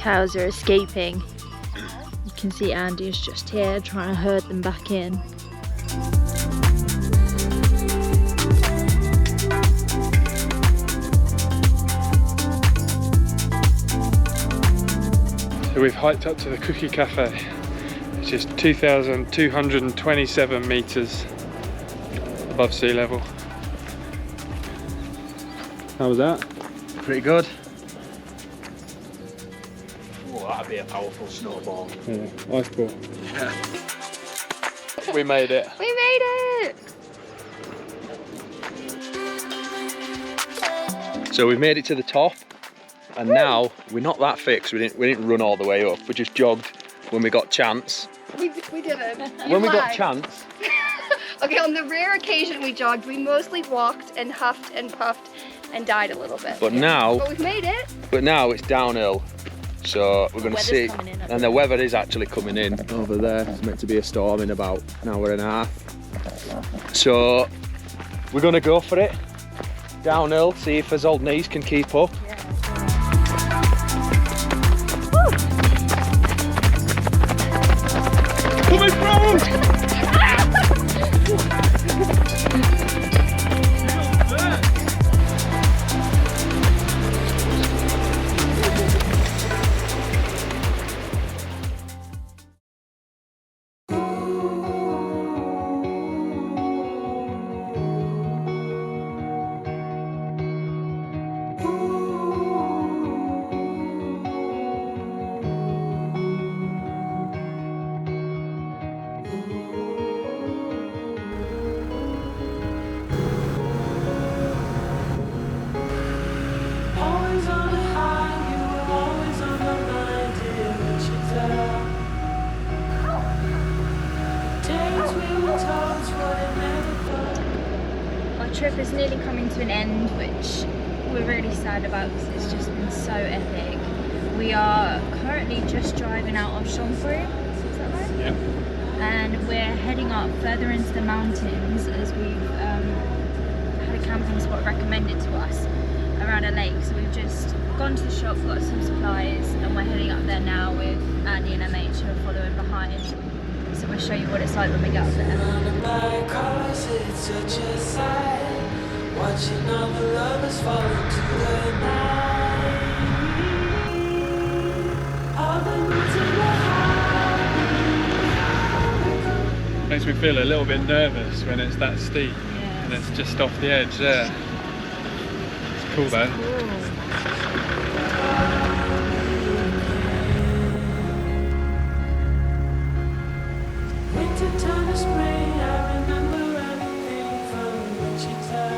cows are escaping. You can see Andy is just here trying to herd them back in. So we've hiked up to the Cookie Cafe, which is 2,227 metres above sea level. How was that? Pretty good. Oh, that'd be a powerful snowball. Yeah, ice ball. Yeah. We made it. We made it! So we've made it to the top, and now we're not that fixed. We didn't run all the way up. We just jogged when we got chance. We didn't. When we got chance. Okay, on the rare occasion we jogged, we mostly walked and huffed and puffed and died a little bit. But now, But we've made it. but now it's downhill. So we're going to see, and the weather is actually coming in over there. It's meant to be a storm in about an hour and a half. So we're going to go for it. Downhill, see if his old knees can keep up. Coming round! Our trip is nearly coming to an end, which we're really sad about because it's just been so epic. We are currently just driving out of Shanghai, is that right? Yeah. And we're heading up further into the mountains as we've had a camping spot recommended to us around a lake. So we've just gone to the shop, got some supplies, and we're heading up there now with Andy and MH who are following behind. So we'll show you what it's like when we get up there. Watching all the lovers fall into the night. All the roots in the heart. Makes me feel a little bit nervous when it's that steep and it's just off the edge there. It's cool though. Winter time to spring, I remember everything from Wichita.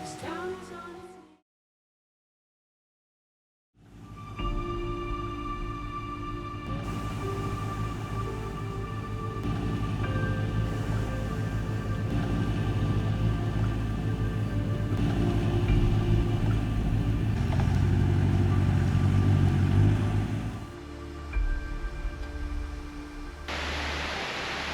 This town is on its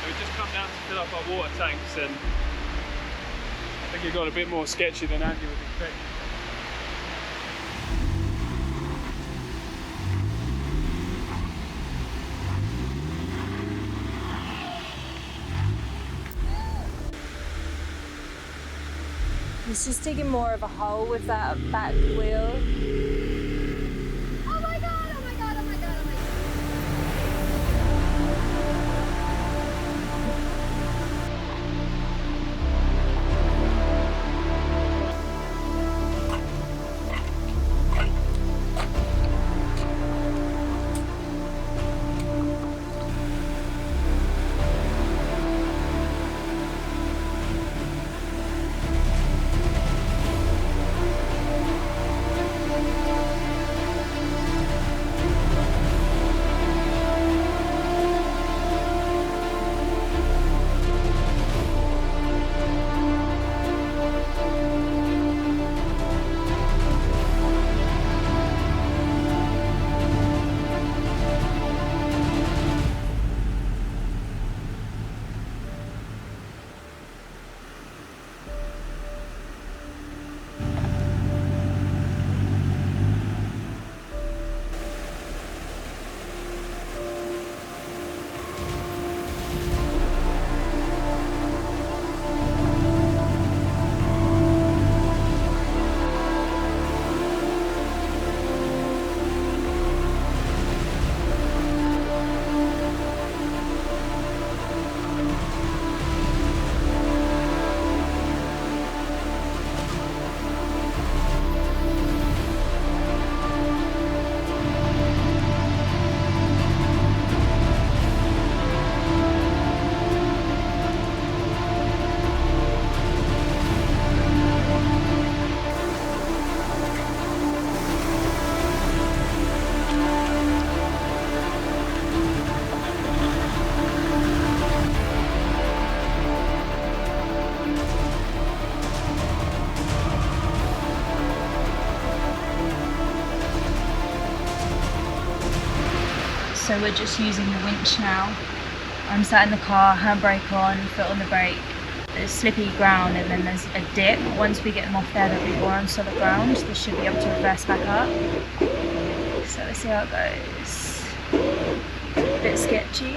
So we just come down to fill up our water tanks, and I think it got a bit more sketchy than Andy was expecting. It's just digging more of a hole with that back wheel. Oh my god, oh my god, oh my god, oh my god. so we're just using the winch now. I'm sat in the car, handbrake on, foot on the brake. There's slippy ground and then there's a dip. Once we get them off there, they'll be more on solid ground. They should be able to reverse back up. So let's see how it goes. A bit sketchy.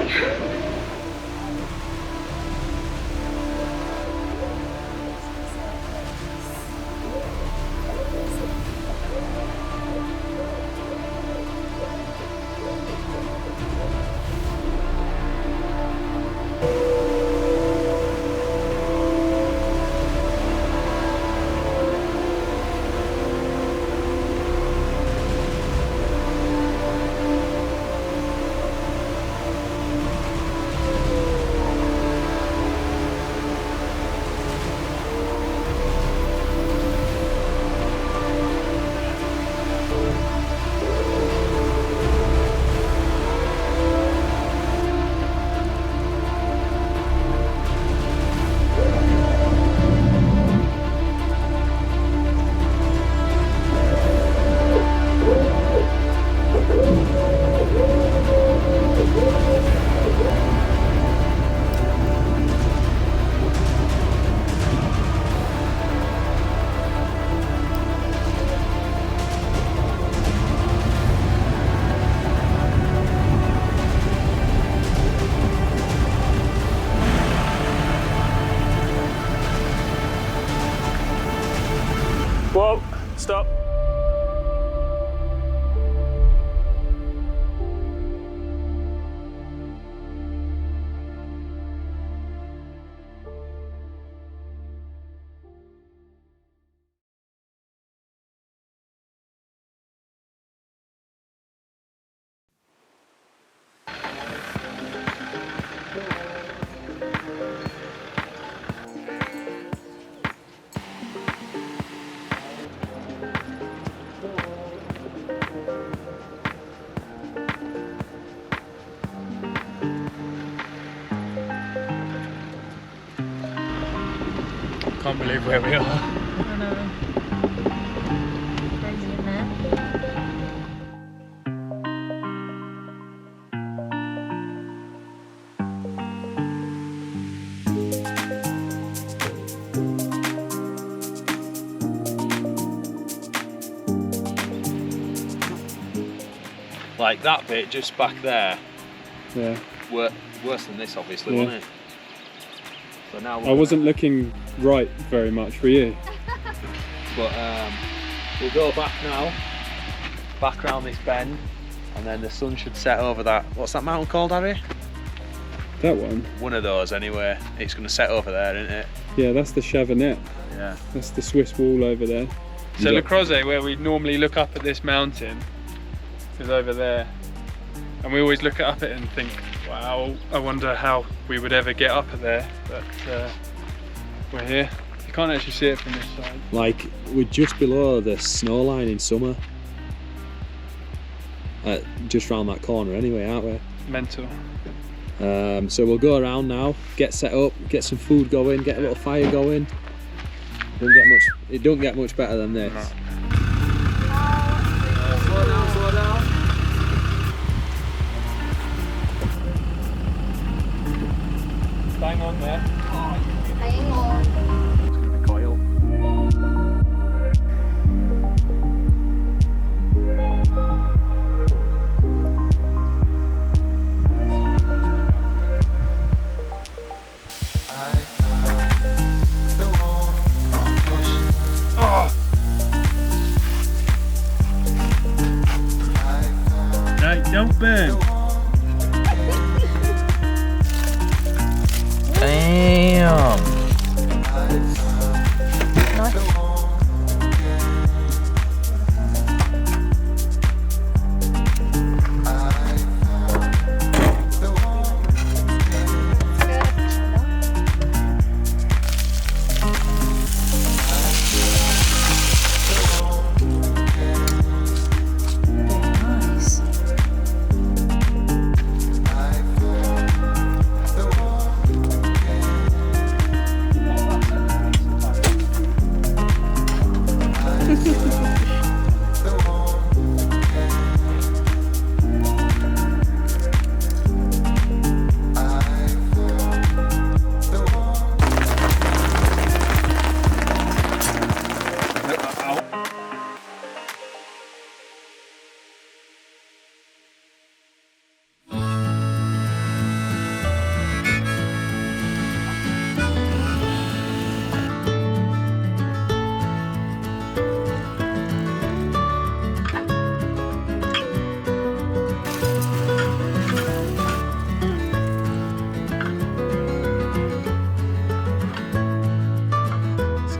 Whoa, stop. Can't believe where we are. I know. Crazy in there. Like that bit just back there, Yeah. worse than this obviously, Yeah. wasn't it? So now I wasn't looking right very much, were you? But we'll go back now, back round this bend, and then the sun should set over that. What's that mountain called, Harry? That one? One of those anyway. It's going to set over there, isn't it? Yeah, that's the Chavanet. Yeah. That's the Swiss wall over there. You So Le got- Crozet, where we normally look up at this mountain, is over there. And we always look up it and think, wow, I wonder how we would ever get up there. But we're here. You can't actually see it from this side. Like, we're just below the snow line in summer. Just round that corner anyway, aren't we? Mental. So we'll go around now, get set up, get some food going, get a little fire going. It don't get much better than this. No. Slow down, slow down. Bang on there. Hang on. It's going to be coil. No, don't burn. Damn.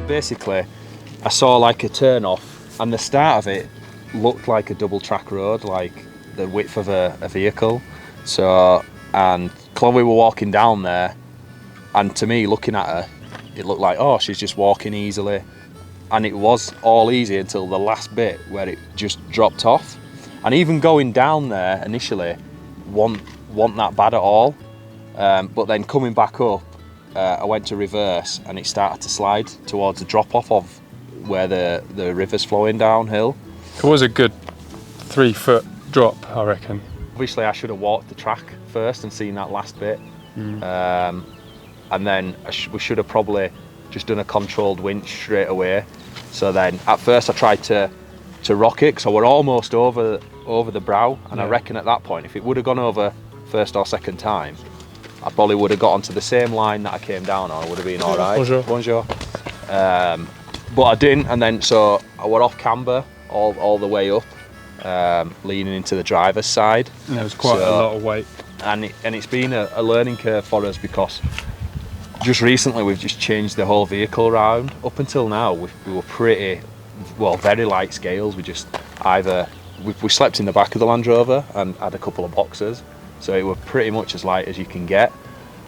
basically I saw like a turn off, and the start of it looked like a double track road, like the width of a vehicle. So, and Chloe were walking down there, and to me, looking at her, it looked like, oh, she's just walking easily. And it was all easy until the last bit where it just dropped off. And even going down there initially wasn't that bad at all. But then coming back up, I went to reverse and it started to slide towards the drop off of where the river's flowing downhill. It was a good 3 foot drop, I reckon. Obviously I should have walked the track first and seen that last bit. And then we should have probably just done a controlled winch straight away. So then at first I tried to rock it, because I were almost over the brow, and I reckon at that point if it would have gone over first or second time, I probably would have got onto the same line that I came down on. I would have been all right. Bonjour. But I didn't, and then so I were off camber all the way up, leaning into the driver's side. And there was quite a lot of weight. And it's been a learning curve for us, because just recently we've just changed the whole vehicle around. Up until now we were very light scales. We just we slept in the back of the Land Rover and had a couple of boxes, so it were pretty much as light as you can get.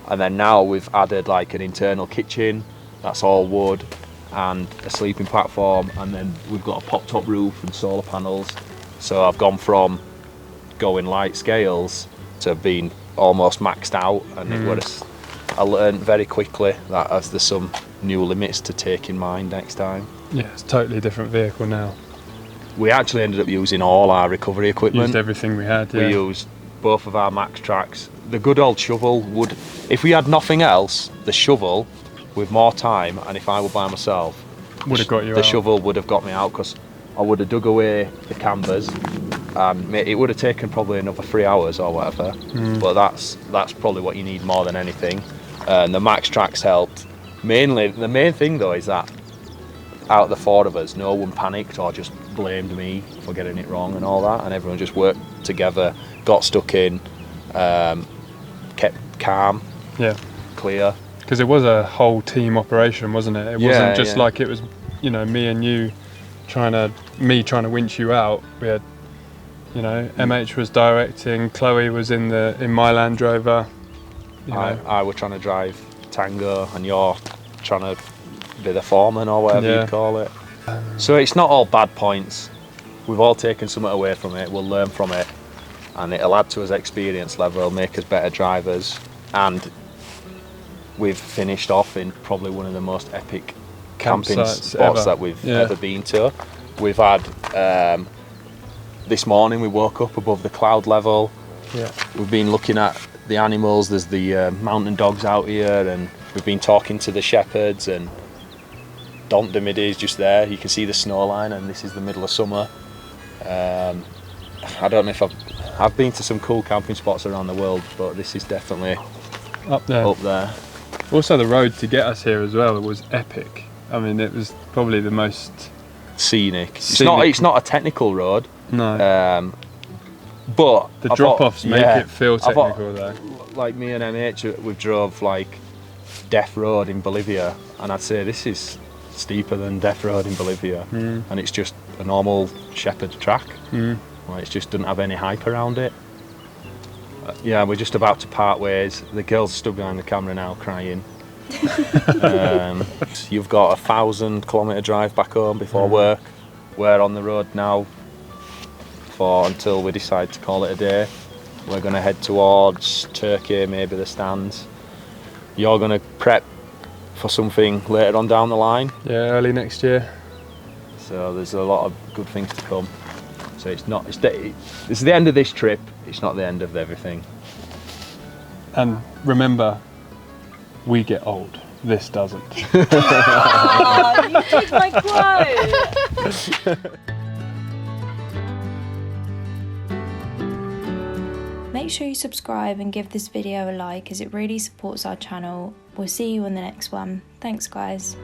And then now we've added like an internal kitchen that's all wood, and a sleeping platform, and then we've got a pop-top roof and solar panels. So I've gone from going light scales to being almost maxed out, and I learned very quickly that there's some new limits to take in mind next time. Yeah, it's a totally different vehicle now. We actually ended up using all our recovery equipment. Used everything we had, yeah. We used both of our max tracks. The good old shovel would, if we had nothing else, the shovel with more time, and if I were by myself, would have got you out. The shovel would have got me out, because I would have dug away the cambers, and it would have taken probably another 3 hours or whatever. But that's probably what you need more than anything. And the max tracks helped. Mainly, the main thing though is that out of the 4 of us, no one panicked or just blamed me for getting it wrong and all that, and everyone just worked together, got stuck in, kept calm, clear. Because it was a whole team operation, wasn't it? It wasn't just like it was, me and you trying to winch you out. We had, MH was directing, Chloe was in my Land Rover. I was trying to drive Tango, and you're trying to be the foreman or whatever you call it. So it's not all bad points. We've all taken something away from it. We'll learn from it, and it'll add to us experience level, make us better drivers. And we've finished off in probably one of the most epic camping spots that we've ever been to. We've had this morning we woke up above the cloud level. We've been looking at the animals. There's the mountain dogs out here, and we've been talking to the shepherds, and the Midi is just there. You can see the snow line, and this is the middle of summer. I don't know if I've been to some cool camping spots around the world, but this is definitely up there. Also, the road to get us here as well was epic. I mean, it was probably the most scenic. It's not a technical road. No. But the drop-offs make it feel technical though. Like me and MH, we drove like Death Road in Bolivia, and I'd say this is steeper than Death Road in Bolivia, and it's just a normal shepherd track. Like, it just doesn't have any hype around it. We're just about to part ways. The girls stood behind the camera now crying. You've got a 1,000-kilometre drive back home before work. We're on the road now until we decide to call it a day. We're going to head towards Turkey, maybe the stands. You're going to prep for something later on down the line. Yeah, early next year. So there's a lot of good things to come. So it's the end of this trip, it's not the end of everything. And remember, we get old. This doesn't. Oh, you took my quote. Make sure you subscribe and give this video a like, as it really supports our channel. We'll see you on the next one. Thanks guys.